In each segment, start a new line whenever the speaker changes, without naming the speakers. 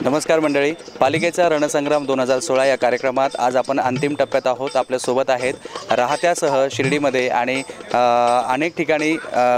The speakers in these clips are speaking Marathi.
नमस्कार मंडळी, पालिकेचा रणसंग्राम 2016 या कार्यक्रमात आज आपण अंतिम टप्प्यात आहोत। आपल्यासोबत आहेत राहत्यासह शिर्डीमध्ये आणि अनेक ठिकाणी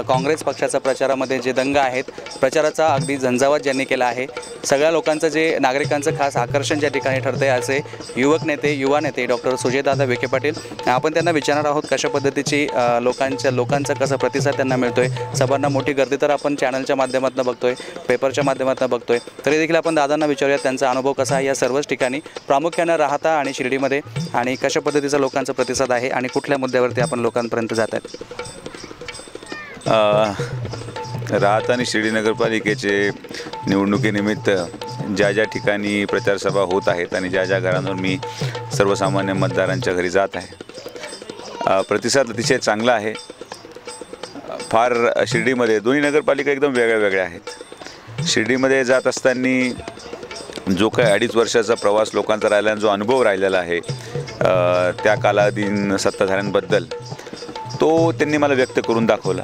काँग्रेस पक्षाचा प्रचारामध्ये जे दंग आहेत, प्रचाराचा अगदी झंझावात ज्यांनी केला आहे। सगळ्या लोकांचं जे नागरिकांचं खास आकर्षण ज्या ठिकाणी ठरते असे युवा नेते डॉक्टर सुजयदादा विखे पाटील। आपण त्यांना विचारणार आहोत कशा पद्धतीची लोकांचा कसा प्रतिसाद त्यांना मिळतोय। सभांना मोठी गर्दी तर आपण चॅनलच्या माध्यमातून बघतोय, पेपरच्या माध्यमातून बघतोय, तरी देखील आपण दादांना विचारूया त्यांचा अनुभव कसा आहे या सर्वच ठिकाणी, प्रामुख्याने राहता आणि शिर्डीमध्ये, आणि कशा पद्धतीचा लोकांचा प्रतिसाद आहे आणि कुठल्या मुद्द्यावरती आपण लोकांपर्यंत जात आहेत।
राहता आणि शिर्डी नगरपालिकेचे निवडणुकीनिमित्त ज्या ठिकाणी प्रचारसभा होत आहेत आणि ज्या घरांवर मी सर्वसामान्य मतदारांच्या घरी जात आहे, प्रतिसाद अतिशय चांगला आहे। फार शिर्डीमध्ये दोन्ही नगरपालिका एकदम वेगळ्या आहेत। शिर्डीमध्ये जात असताना जो काही 2.5 वर्षाचा प्रवास लोकांचा राहिला, जो अनुभव राहिलेला आहे त्या कालावधीन सत्ताधाऱ्यांबद्दल, तो त्यांनी मला व्यक्त करून दाखवला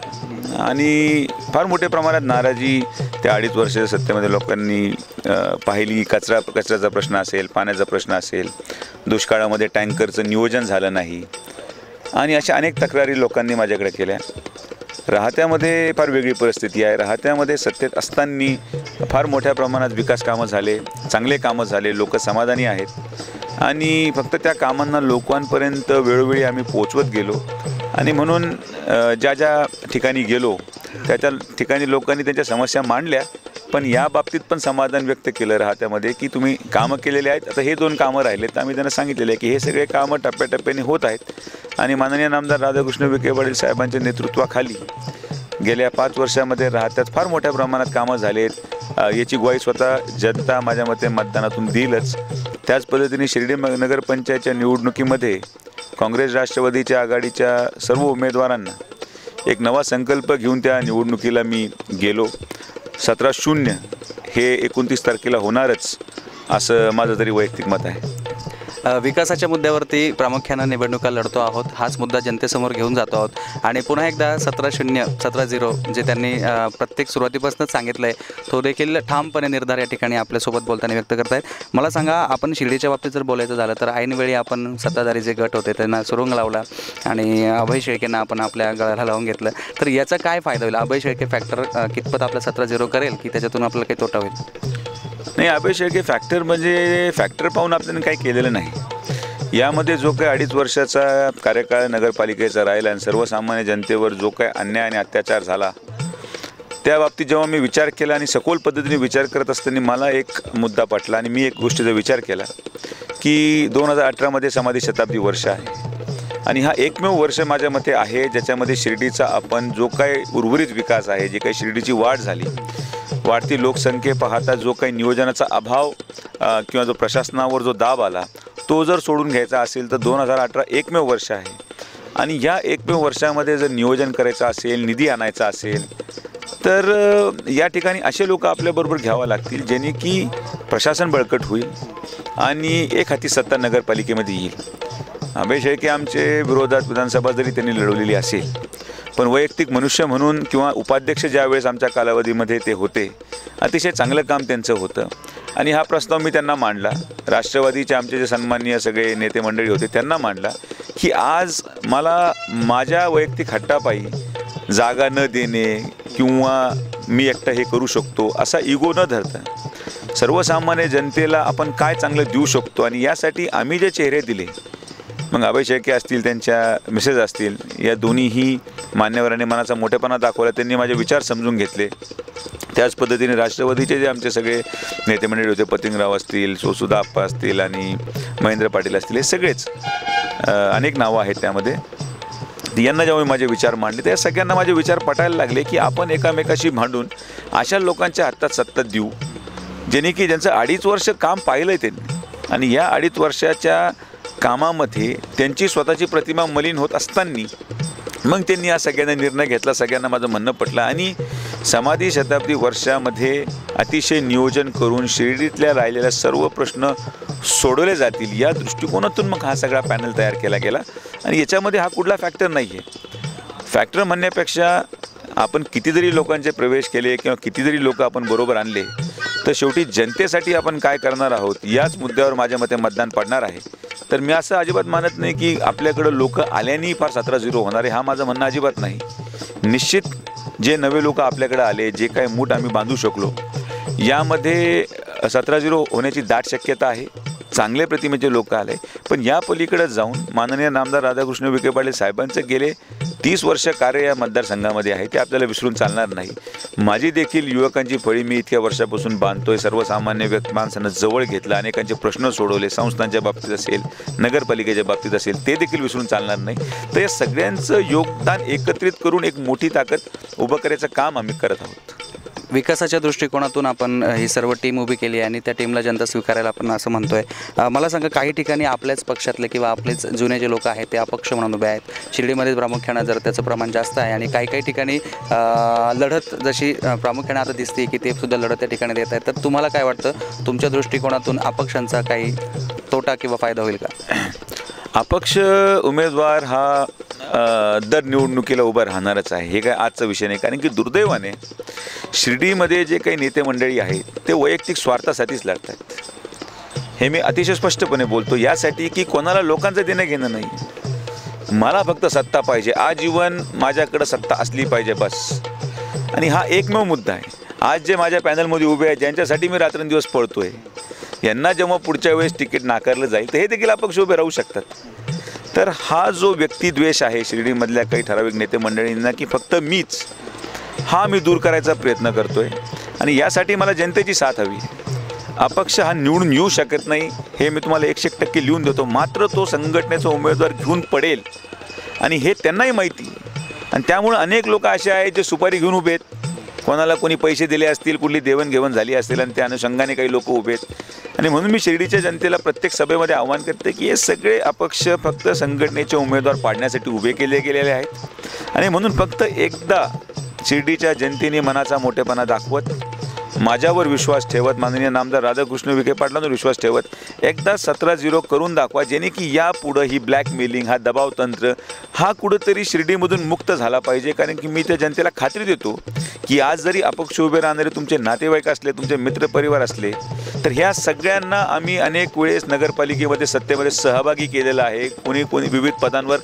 आणि फार मोठ्या प्रमाणात नाराजी त्या 2.5 वर्षाच्या सत्तेमध्ये लोकांनी पाहिली। कचऱ्याचा प्रश्न असेल, पाण्याचा प्रश्न असेल, दुष्काळामध्ये टँकरचं नियोजन झालं नाही आणि अशा अनेक तक्रारी लोकांनी माझ्याकडे केल्या। राहत्यामध्ये फार वेगळी परिस्थिती आहे। राहत्यामध्ये सत्तेत असताना फार मोठ्या प्रमाणात विकास कामं झाले, चांगले कामं झाले, लोक समाधानी आहेत आणि फक्त त्या कामांना लोकांपर्यंत वेळोवेळी आम्ही पोचवत गेलो आणि म्हणून ज्या ठिकाणी गेलो त्या ठिकाणी लोकांनी त्यांच्या समस्या मांडल्या, पण या बाबतीत पण समाधान व्यक्त केलं राहत्यामध्ये की तुम्ही कामं केलेले आहेत। आता हे 2 कामं राहिलेत, तर आम्ही त्यांना सांगितलेलं आहे की हे सगळे कामं टप्प्याटप्प्याने होत आहेत आणि माननीय नामदार राधाकृष्ण विखे पाटील साहेबांच्या नेतृत्वाखाली गेल्या 5 वर्षामध्ये राहत्यात फार मोठ्या प्रमाणात कामं झालेत। याची ग्वाही स्वतः जनता माझ्या मते मतदानातून देईलच। त्याच पद्धतीने शिर्डी नगरपंचायतच्या निवडणुकीमध्ये काँग्रेस राष्ट्रवादीच्या आघाडीच्या सर्व उमेदवारांना एक नवा संकल्प घेऊन त्या निवडणुकीला मी गेलो। 17-0 हे 29 तारखेला होणारच असं माझं तरी वैयक्तिक मत आहे।
विकासाच्या मुद्द्यावरती प्रामुख्याने निवडणुका लढतो आहोत, हाच मुद्दा जनतेसमोर घेऊन जातो आहोत आणि पुन्हा एकदा 17-0 जे त्यांनी प्रत्येक सुरुवातीपासूनच सांगितलं आहे, तो देखील ठामपणे निर्धार या ठिकाणी आपल्यासोबत बोलताना व्यक्त करतायत। मला सांगा, आपण शिर्डीच्या बाबतीत जर बोलायचं झालं तर ऐनवेळी आपण सत्ताधारी जे गट होते त्यांना सुरुंग लावला आणि अभय शेळकेंना आपण आपल्या गळ्याला लावून घेतलं, तर याचा काय फायदा होईल? अभय शेळके फॅक्टर कितपत आपला 17-0 करेल की त्याच्यातून आपल्याला काही तोटा होईल?
नाही, अभय शेळके फॅक्टर म्हणजे फॅक्टर पाहून आपल्याला काही केलेलं नाही। यामध्ये जो काही 2.5 वर्षाचा कार्यकाळ नगरपालिकेचा राहिला आणि सर्वसामान्य जनतेवर जो काही अन्याय आणि अत्याचार झाला, त्या बाबतीत जेव्हा मी विचार केला आणि सखोल पद्धतीने विचार करत असताना मला एक मुद्दा पटला आणि मी एक गोष्टीचा विचार केला की 2018मध्ये समाधी शताब्दी वर्ष आहे आणि हा एकमेव वर्ष माझ्या मते आहे ज्याच्यामध्ये शिर्डीचा आपण जो काही उर्वरित विकास आहे, जी काही शिर्डीची वाढ झाली, वाढती लोकसंख्ये पाहता जो काही नियोजनाचा अभाव किंवा जो प्रशासनावर जो दाब आला, तो जर सोडून घ्यायचा असेल तर 2018 एकमेव वर्ष आहे आणि या एकमेव वर्षामध्ये जर नियोजन करायचं असेल, निधी आणायचा असेल, तर या ठिकाणी असे लोक आपल्याबरोबर घ्यावं लागतील ज्यांनी की प्रशासन बळकट होईल आणि एक हाती सत्ता नगरपालिकेमध्ये येईल। अभय शेळके आमचे विरोधात विधानसभा जरी त्यांनी लढवलेली असेल, पण वैयक्तिक मनुष्य म्हणून किंवा उपाध्यक्ष ज्यावेळेस आमच्या कालावधीमध्ये ते होते, अतिशय चांगलं काम त्यांचं होतं आणि हा प्रस्ताव मी त्यांना मांडला। राष्ट्रवादीचे आमचे जे सन्माननीय सगळे नेते मंडळी होते त्यांना मांडला की आज मला माझ्या वैयक्तिक हट्टापायी जागा न देणे किंवा मी एकटा हे करू शकतो असा इगो न धरता सर्वसामान्य जनतेला आपण काय चांगलं देऊ शकतो आणि यासाठी आम्ही जे चेहरे दिले, मग अभय शेळके असतील, त्यांच्या मिसेस असतील, या दोन्हीही मान्यवरांनी मनाचा मोठेपणा दाखवला, त्यांनी माझे विचार समजून घेतले। त्याच पद्धतीने राष्ट्रवादीचे जे आमचे सगळे नेते मंडळी होते, पतिंगराव असतील, सुधा आप्पा असतील आणि महेंद्र पाटील असतील, हे सगळेच अनेक नावं आहेत त्यामध्ये, यांना जेव्हा मी माझे विचार मांडले त्या सगळ्यांना माझे विचार पटायला लागले की आपण एकामेकाशी भांडून अशा लोकांच्या हातात सत्ता देऊ ज्यांनी की ज्यांचं 2.5 वर्ष काम पाहिलं आहे त्यांनी आणि या 2.5 वर्षाच्या कामामध्ये त्यांची स्वतःची प्रतिमा मलिन होत असताना मग त्यांनी या सगळ्यांना निर्णय घेतला। सगळ्यांना माझं म्हणणं पटलं आणि समाधी शताब्दी वर्षामध्ये अतिशय नियोजन करून शिर्डीतल्या राहिलेल्या सर्व प्रश्न सोडवले जातील या दृष्टिकोनातून मग हा सगळा पॅनल तयार केला गेला आणि याच्यामध्ये हा कुठला फॅक्टर नाही आहे। फॅक्टर म्हणण्यापेक्षा आपण किती जरी लोकांचे प्रवेश केले किंवा किती जरी लोक आपण बरोबर आणले, तर शेवटी जनतेसाठी आपण काय करणार आहोत याच मुद्द्यावर माझ्या मते मतदान पडणार आहे. तर मी असं अजिबात मानत नाही की आपल्याकडं लोक आल्याने फार 17-0 होणार आहे, हा माझं म्हणणं अजिबात नाही. निश्चित जे नवे लोक आपल्याकडे आले, जे काही मूठ आम्ही बांधू शकलो, यामध्ये 17-0 होण्याची दाट शक्यता आहे. चांगले प्रतिमेचे लोक आले, पण या पलीकडे जाऊन माननीय नामदार राधाकृष्ण विखे पाटील साहेबांचं गेले 30 वर्ष कार्य या मतदारसंघामध्ये आहे, ते आपल्याला विसरून चालणार नाही. माझी देखील युवकांची फळी मी इतक्या वर्षापासून बांधतोय. सर्वसामान्य माणसांना जवळ घेतलं, अनेकांचे प्रश्न सोडवले, संस्थांच्या बाबतीत असेल, नगरपालिकेच्या बाबतीत असेल, ते देखील विसरून चालणार नाही. तर या सगळ्यांचं योगदान एकत्रित करून एक मोठी ताकद उभं करायचं काम आम्ही करत आहोत.
विकासाच्या दृष्टिकोनातून आपण ही सर्व टीम उभी केली आणि त्या टीमला जनता स्वीकारायला आपण असं म्हणतोय. मला सांगा, काही ठिकाणी आपल्याच पक्षातले किंवा आपलेच जुने जे लोक आहेत ते अपक्ष म्हणून उभे आहेत. शिर्डीमध्ये प्रामुख्यानं जर त्याचं प्रमाण जास्त आहे आणि काही काही ठिकाणी लढत जशी प्रामुख्याने आता दिसते की ते सुद्धा लढत त्या ठिकाणी देत आहेत. तर तुम्हाला काय वाटतं, तुमच्या दृष्टिकोनातून अपक्षांचा काही तोटा किंवा फायदा होईल का?
अपक्ष उमेदवार हा दर निवडणुकीला उभा राहणारच आहे, हे काय आजचा विषय नाही. कारण की दुर्दैवाने शिर्डीमध्ये जे काही नेते मंडळी आहेत ते वैयक्तिक स्वार्थासाठीच लढतात. हे मी अतिशय स्पष्टपणे बोलतो, यासाठी की कोणाला लोकांचं देणं घेणं नाही. मला फक्त सत्ता पाहिजे, आजीवन माझ्याकडं सत्ता असली पाहिजे बस. आणि हा एकमेव मुद्दा आहे. आज जे माझ्या पॅनलमध्ये उभे आहेत, ज्यांच्यासाठी मी रात्रंदिवस पळतोय, यांना जेव्हा पुढच्या वेळेस तिकीट नाकारलं जाईल तर हे देखील अपक्ष उभे राहू शकतात. तर हा जो व्यक्तिद्वेष आहे शिर्डीमधल्या काही ठराविक नेते मंडळींना की फक्त मीच, हा मी दूर करायचा प्रयत्न करतोय. आणि यासाठी मला जनतेची साथ हवी. अपक्ष हा निवडून येऊ शकत नाही, हे मी तुम्हाला 100% लिहून देतो. मात्र तो संघटनेचा उमेदवार घेऊन पडेल आणि हे त्यांनाही माहिती. आणि त्यामुळे अनेक लोक असे आहेत जे सुपारी घेऊन उभे आहेत. कोणाला कोणी पैसे दिले असतील, कुठली देवणघेवण झाली असेल आणि त्या अनुषंगाने काही लोक उभे आहेत. आणि म्हणून मी शिर्डीच्या जनतेला प्रत्येक सभेमध्ये आवाहन करते की हे सगळे अपक्ष फक्त संघटनेचे उमेदवार पाडण्यासाठी उभे केले गेलेले आहेत. आणि म्हणून फक्त एकदा शिर्डीच्या जनतेने मनाचा मोठेपणा दाखवत, माझ्यावर विश्वास ठेवत, माननीय नामदार राधाकृष्ण विखे पाटलांवर विश्वास ठेवत एकदा 17-0 करून दाखवा, जेणे की यापुढं ही ब्लॅकमेलिंग, हा दबाव तंत्र हा कुठंतरी शिर्डीमधून मुक्त झाला पाहिजे. कारण की मी त्या जनतेला खात्री देतो की आज जरी अपक्ष उभे राहणारे तुमचे नातेवाईक असले, तुमचे मित्रपरिवार असले, तर ह्या सगळ्यांना आम्ही अनेक वेळेस नगरपालिकेमध्ये सत्तेमध्ये सहभागी केलेलं आहे. कोणी कोणी विविध पदांवर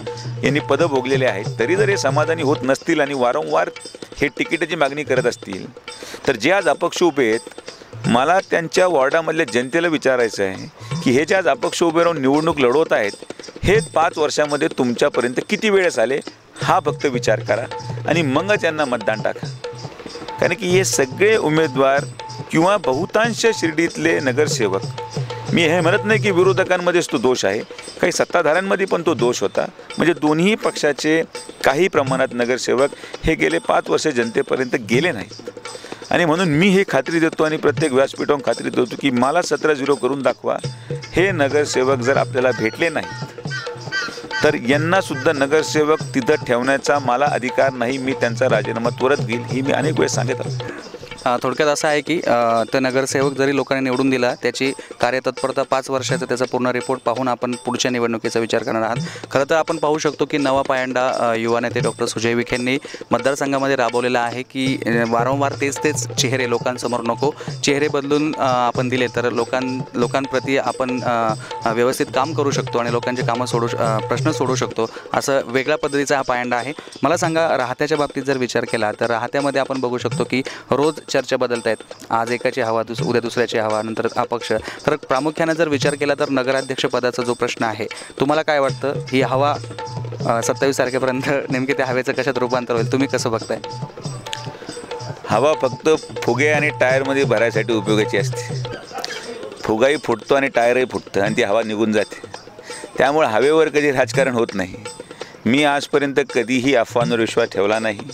यांनी पदं भोगलेले आहेत. तरी जर हे समाधानी होत नसतील आणि वारंवार हे तिकिटाची मागणी करत असतील, तर जे आज अपक्ष उभे आहेत, मला त्यांच्या वॉर्डामधल्या जनतेला विचारायचं आहे की हे जे आज अपक्ष उभे राहून निवडणूक लढवत आहेत, हे 5 वर्षामध्ये तुमच्यापर्यंत किती वेळेस आले, हा फक्त विचार करा आणि मग त्यांना मतदान टाका. कारण की हे सगळे उमेदवार किंवा बहुतांश शिर्डीतले नगरसेवक, मी हे म्हणत नाही की विरोधकांमध्येच तो दोष आहे, काही सत्ताधाऱ्यांमध्ये पण तो दोष होता. म्हणजे दोन्ही पक्षाचे काही प्रमाणात नगरसेवक हे गेले 5 वर्ष जनतेपर्यंत गेले नाहीत. आणि म्हणून मी ही खात्री देतो आणि प्रत्येक व्यासपीठावर खात्री देतो की मला 17-0 करून दाखवा. हे नगरसेवक जर आपल्याला भेटले नाहीत तर यांना सुद्धा नगरसेवक तिथं ठेवण्याचा मला अधिकार नाही. मी त्यांचा राजीनामा त्वरित घेईल, ही मी अनेक वेळेस सांगत आलो.
थोडक्यात असं आहे की तो नगरसेवक जरी लोकांनी निवडून दिला, त्याची कार्यतत्परता 5 वर्षाचा त्याचा पूर्ण रिपोर्ट पाहून आपण पुढच्या निवडणुकीचा विचार करणार आहात. खरं तर आपण पाहू शकतो की नवा पायंडा युवा नेते डॉक्टर सुजय विखेंनी मतदारसंघामध्ये राबवलेला आहे की वारंवार तेच चेहरे लोकांसमोर नको, चेहरे बदलून आपण दिले तर लोकांप्रती आपण व्यवस्थित काम करू शकतो आणि लोकांचे कामं प्रश्न सोडू शकतो. असं वेगळ्या पद्धतीचा हा पायंडा आहे. मला सांगा, राहत्याच्या बाबतीत जर विचार केला तर राहत्यामध्ये आपण बघू शकतो की रोज चर्चा बदलत आहेत. आज एकाची हवा, उद्या दुसऱ्याची हवा, नंतर अपक्ष. तर प्रामुख्याने जर विचार केला तर नगराध्यक्षपदाचा जो प्रश्न आहे, तुम्हाला काय वाटतं, ही हवा 27 तारखेपर्यंत नेमके त्या हवेचं कशात रूपांतर होईल, तुम्ही कसं बघताय?
हवा फक्त फुगे आणि टायरमध्ये भरायसाठी उपयोगाची असते. फुगाही फुटतो आणि टायरही फुटतं आणि ती हवा निघून जाते. त्यामुळे हवेवर कधी राजकारण होत नाही. मी आजपर्यंत कधीही अफवांवर विश्वास ठेवला नाही.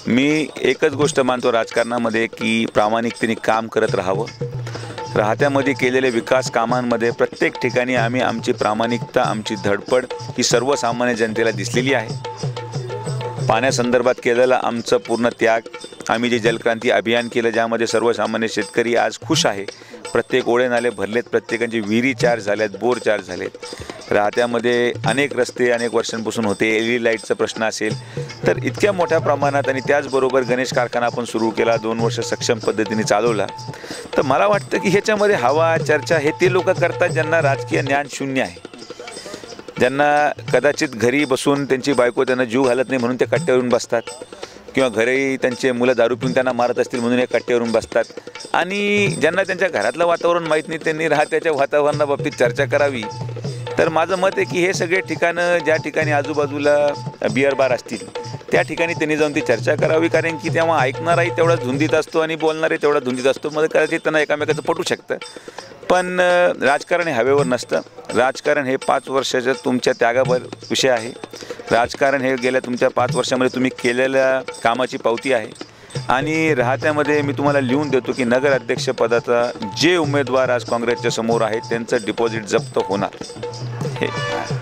मी एकच गोष्ट मानतो राजकारणामध्ये की प्रामाणिकतेने काम करत राहावं. राहत्यामध्ये केलेल्या विकास कामांमध्ये प्रत्येक ठिकाणी आम्ही आमची प्रामाणिकता, आमची धडपड ही सर्वसामान्य जनतेला दिसलेली आहे. पाण्यासंदर्भात केलेला आमचं पूर्ण त्याग, आम्ही जे जलक्रांती अभियान केलं ज्यामध्ये सर्वसामान्य शेतकरी आज खुश आहे. प्रत्येक ओढे नाले भरलेत, प्रत्येकांची विहिरी चार्ज झाल्यात, बोर चार्ज झालेत. राहत्यामध्ये अनेक रस्ते अनेक वर्षांपासून होते, LED लाईटचा प्रश्न असेल तर इतक्या मोठ्या प्रमाणात, आणि त्याचबरोबर गणेश कारखाना आपण सुरू केला, 2 वर्ष सक्षम पद्धतीने चालवला. तर मला वाटतं की ह्याच्यामध्ये हवा चर्चा हे ते लोक करतात ज्यांना राजकीय ज्ञान शून्य आहे, ज्यांना कदाचित घरी बसून त्यांची बायको त्यांना जीव घालत नाही म्हणून ते कट्ट्यावरून बसतात, किंवा घरी त्यांचे मुलं दारू पिऊन त्यांना मारत असतील म्हणून हे कट्ट्यावरून बसतात, आणि ज्यांना त्यांच्या घरातलं वातावरण माहीत नाही त्यांनी राहत्याच्या वातावरणाबाबतीत चर्चा करावी. तर माझं मत आहे की हे सगळे ठिकाणं ज्या ठिकाणी आजूबाजूला बिअर बार असतील त्या ठिकाणी त्यांनी जाऊन ती चर्चा करावी, कारण की तेव्हा ऐकणाराही तेवढा धुंदीत असतो आणि बोलणारही तेवढा धुंदीत असतो. मग कदाचित त्यांना एकामेकाचं पटू शकतं. पण राजकारण हे हवेवर नसतं. राजकारण हे 5 वर्षाच्या तुमच्या त्यागावर विषय आहे. राजकारण हे गेल्या तुमच्या 5 वर्षामध्ये तुम्ही केलेल्या कामाची पावती आहे. आणि राहत्यामध्ये मी तुम्हाला लिहून देतो की नगर अध्यक्षपदाचा जे उमेदवार आज काँग्रेसच्या समोर आहेत त्यांचं डिपॉझिट जप्त होणार.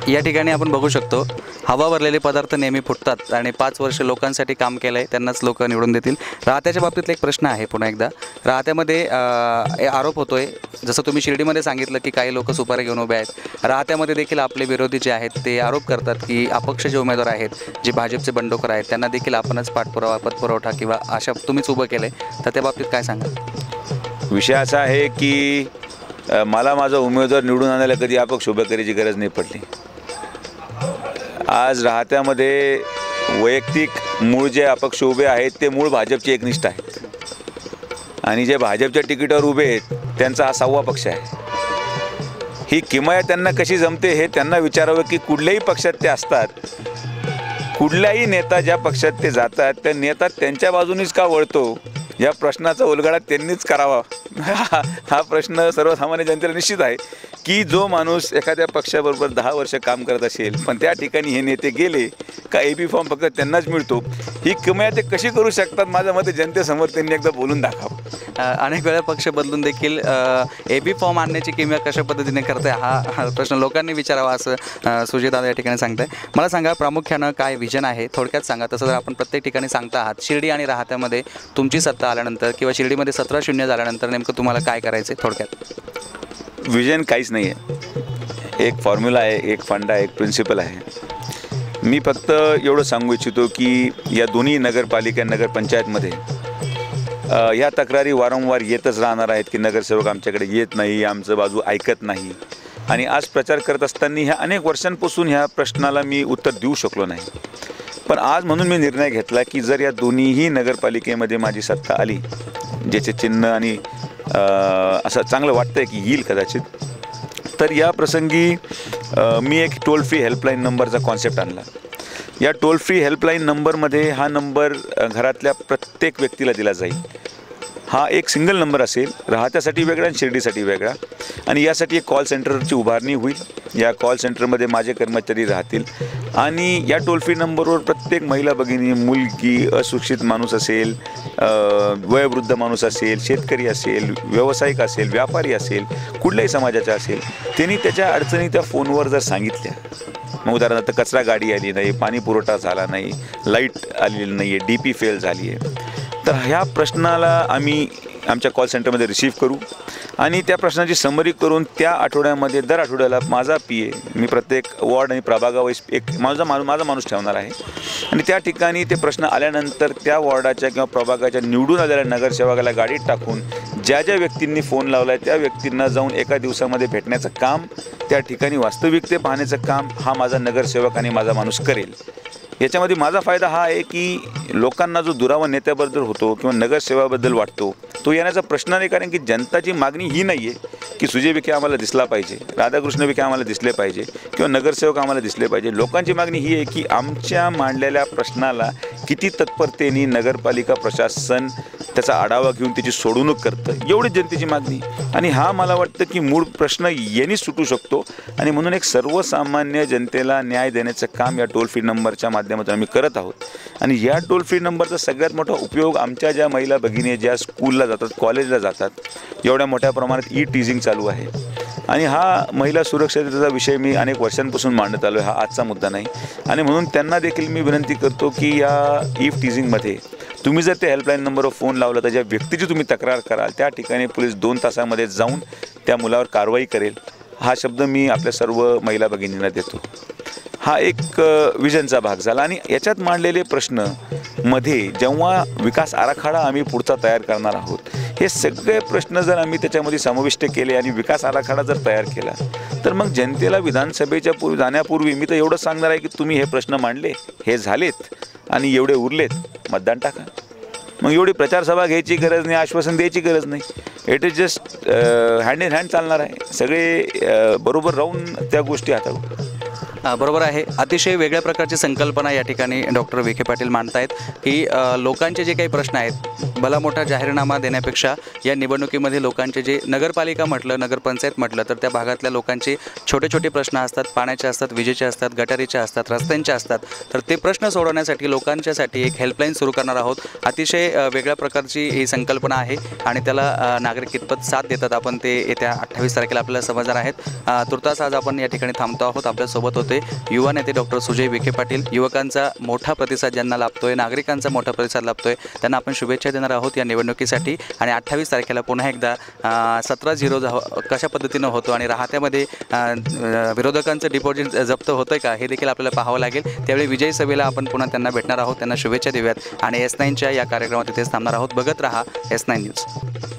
या ठिकाणी आपण बघू शकतो हवा भरलेले पदार्थ नेहमी फुटतात आणि 5 वर्ष लोकांसाठी काम केलं आहे त्यांनाच लोक निवडून देतील. राहत्याच्या बाबतीतला एक प्रश्न आहे पुन्हा एकदा. राहत्यामध्ये आरोप होतोय, जसं तुम्ही शिर्डीमध्ये सांगितलं की काही लोक सुपारी घेऊन उभे आहेत. राहत्यामध्ये देखील आपले विरोधी जे आहेत ते आरोप करतात की अपक्ष जे उमेदवार आहेत, जे भाजपचे बंडखोर आहेत, त्यांना देखील आपणच पाठपुरावा पतपुरवठा किंवा अशा तुम्हीच उभं केलं आहे. तर त्या बाबतीत काय सांगाल?
विषय असा आहे की मला माझा उमेदवार निवडून आणायला कधी अपक्ष उभं करायची गरज नाही पडली. आज राहत्यामध्ये वैयक्तिक मूळ जे अपक्ष उभे आहेत ते मूळ भाजपचे एकनिष्ठ आहेत, आणि जे भाजपच्या तिकीटावर उभे आहेत त्यांचा हा 6वा पक्ष आहे. ही किमया त्यांना कशी जमते हे त्यांना विचारावं की कुठल्याही पक्षात ते असतात, कुठलाही नेता ज्या पक्षात ते जातात त्या नेता त्यांच्या बाजूनीच का वळतो या प्रश्नाचा उलगडा त्यांनीच करावा. हा प्रश्न सर्वसामान्य जनतेला निश्चित आहे की जो माणूस एखाद्या पक्षाबरोबर 10 वर्ष काम करत असेल पण त्या ठिकाणी हे नेते गेले का AB फॉर्म फक्त त्यांनाच मिळतो, ही किमया ते कशी करू शकतात? माझ्या मते जनतेसमोर त्यांनी एकदा बोलून दाखव.
अनेक वेळा पक्ष बदलून देखील AB फॉर्म आणण्याची किमया कशा पद्धतीने करते हा प्रश्न लोकांनी विचारावा असं सुजितदादा या ठिकाणी सांगताय. मला सांगा प्रामुख्यानं काय विजन आहे, थोडक्यात सांगा. तसं जर आपण प्रत्येक ठिकाणी सांगता आहात, शिर्डी आणि राहत्यामध्ये तुमची सत्ता आल्यानंतर किंवा शिर्डीमध्ये 17-0 झाल्यानंतर नेमकं तुम्हाला काय करायचं आहे? थोडक्यात
विजन काहीच नाही आहे. एक फॉर्म्युला आहे, एक फंडा आहे, एक प्रिन्सिपल आहे. मी फक्त एवढं सांगू इच्छितो की या दोन्ही नगरपालिका नगरपंचायतमध्ये या तक्रारी वारंवार येतच राहणार आहेत की नगरसेवक आमच्याकडे येत नाही, आमचं बाजू ऐकत नाही. आणि आज प्रचार करत असताना ह्या अनेक वर्षांपासून ह्या प्रश्नाला मी उत्तर देऊ शकलो नाही. पण आज म्हणून मी निर्णय घेतला की जर या दोन्हीही नगरपालिकेमध्ये माझी सत्ता आली, ज्याचे चिन्ह आणि असं चांगलं वाटतं आहे की येईल कदाचित, तर या प्रसंगी मी एक टोल फ्री हेल्पलाईन नंबरचा कॉन्सेप्ट आणला. या टोल फ्री हेल्पलाईन नंबरमध्ये हा नंबर घरातल्या प्रत्येक व्यक्तीला दिला जाईल. हा एक सिंगल नंबर असेल, राहत्यासाठी वेगळा आणि शिर्डीसाठी वेगळा. आणि यासाठी एक कॉल सेंटरची उभारणी होईल. या कॉल सेंटरमध्ये माझे कर्मचारी राहतील आणि या टोल फ्री नंबरवर प्रत्येक महिला भगिनी, मुलगी, अशिक्षित माणूस असेल, वयोवृद्ध माणूस असेल, शेतकरी असेल, व्यावसायिक असेल, व्यापारी असेल, कुठल्याही समाजाचा असेल, त्यांनी त्याच्या अडचणी त्या फोनवर जर सांगितल्या, मग उदाहरणार्थ कचरा गाडी आली नाही, पाणी पुरवठा झाला नाही, लाईट आलेली नाही आहे, DP फेल झाली आहे, तर ह्या प्रश्नाला आम्ही आमच्या कॉल सेंटरमध्ये रिसीव्ह करू आणि त्या प्रश्नाची समरी करून त्या आठवड्यामध्ये दर आठवड्याला माझा PA मी प्रत्येक वॉर्ड आणि प्रभागावाईज एक माझा माणूस ठेवणार आहे. आणि त्या ठिकाणी ते प्रश्न आल्यानंतर त्या वॉर्डाच्या किंवा प्रभागाच्या निवडून आलेल्या नगरसेवकाला गाडीत टाकून ज्या ज्या व्यक्तींनी फोन लावला आहे त्या व्यक्तींना जाऊन एका दिवसामध्ये भेटण्याचं काम, त्या ठिकाणी वास्तविकते पाहण्याचं काम हा माझा नगरसेवक आणि माझा माणूस करेल. याच्यामध्ये माझा फायदा हा आहे की लोकांना जो दुरावा नेत्याबद्दल होतो किंवा नगरसेवाबद्दल वाटतो तो येण्याचा प्रश्न नाही, कारण की जनताची मागणी ही नाही आहे की सुजय विखे आम्हाला दिसला पाहिजे, राधाकृष्ण विखे आम्हाला दिसले पाहिजे किंवा नगरसेवक आम्हाला दिसले पाहिजे. लोकांची मागणी ही आहे की आमच्या मांडलेल्या प्रश्नाला किती तत्परतेने नगरपालिका प्रशासन त्याचा आढावा घेऊन त्याची सोडवणूक करतं, एवढीच जनतेची मागणी. आणि हा मला वाटतं की मूळ प्रश्न यांनीच सुटू शकतो. आणि म्हणून एक सर्वसामान्य जनतेला न्याय देण्याचं काम या टोल फ्री नंबरच्या माध्यमातून आम्ही करत आहोत. आणि या टोल फ्री नंबरचा सगळ्यात मोठा उपयोग आमच्या ज्या महिला भगिनी ज्या स्कूलला जातात, कॉलेजला जातात, एवढ्या मोठ्या प्रमाणात टीजिंग चालू आहे. आणि हा महिला सुरक्षिततेचा विषय मी अनेक वर्षांपासून मांडत आलो आहे, हा आजचा मुद्दा नाही. आणि म्हणून त्यांना देखील मी विनंती करतो की या ईव्ह टीझिंगमध्ये तुम्ही जर त्या हेल्पलाईन नंबरवर फोन लावला तर ज्या व्यक्तीची तुम्ही तक्रार कराल त्या ठिकाणी पोलीस 2 तासामध्ये जाऊन त्या मुलावर कारवाई करेल, हा शब्द मी आपल्या सर्व महिला भगिनींना देतो. हा एक विजनचा भाग झाला. आणि याच्यात मांडलेले प्रश्न मध्ये जेव्हा विकास आराखडा आम्ही पुढचा तयार करणार आहोत, हे सगळे प्रश्न जर आम्ही त्याच्यामध्ये समाविष्ट केले आणि विकास आराखडा जर तयार केला तर मग जनतेला विधानसभेच्या जाण्यापूर्वी मी तर एवढंच सांगणार आहे की तुम्ही हे प्रश्न मांडले, हे झालेत आणि एवढे उरलेत, मतदान टाका. मग एवढी प्रचारसभा घ्यायची गरज नाही, आश्वासन द्यायची गरज नाही. It is just hand in hand चालणार आहे. सगळे बरोबर राहून त्या गोष्टी हाताळू.
बरोबर आहे. अतिशय वेगळ्या प्रकारची संकल्पना या ठिकाणी डॉक्टर विखे पाटील मांडतायत की लोकांचे जे काही प्रश्न आहेत, भला मोठा जाहीरनामा देण्यापेक्षा या निवडणुकीमध्ये लोकांचे जे नगरपालिका म्हटलं, नगरपंचायत म्हटलं तर त्या भागातल्या लोकांचे छोटे छोटे प्रश्न असतात, पाण्याचे असतात, विजेचे असतात, गटारीचे असतात, रस्त्यांचे असतात. तर ते प्रश्न सोडवण्यासाठी लोकांच्यासाठी एक हेल्पलाईन सुरू करणार आहोत. अतिशय वेगळ्या प्रकारची ही संकल्पना आहे आणि त्याला नागरिक कितपत साथ देतात आपण ते येत्या 28 तारखेला आपल्याला समजणार आहेत. तुर्तास आज आपण या ठिकाणी थांबतो आहोत. आपल्यासोबत होते युवा नेते डॉक्टर सुजय विखे पाटील. युवकांचा मोठा प्रतिसाद ज्यांना लाभतोय, नागरिकांचा मोठा प्रतिसाद लाभतोय, त्यांना आपण शुभेच्छा देणार आहोत या निवडणुकीसाठी. आणि 28 तारखेला पुन्हा एकदा 17-0 कशा पद्धतीनं होतो आणि राहत्यामध्ये विरोधकांचं डिपॉझिट जप्त होतं का हे देखील आपल्याला पाहावं लागेल. त्यावेळी विजयी सभेला आपण पुन्हा त्यांना भेटणार आहोत, त्यांना शुभेच्छा देऊयात आणि S9च्या या कार्यक्रमात इथेच थांबणार आहोत. बघत रहा S9 न्यूज.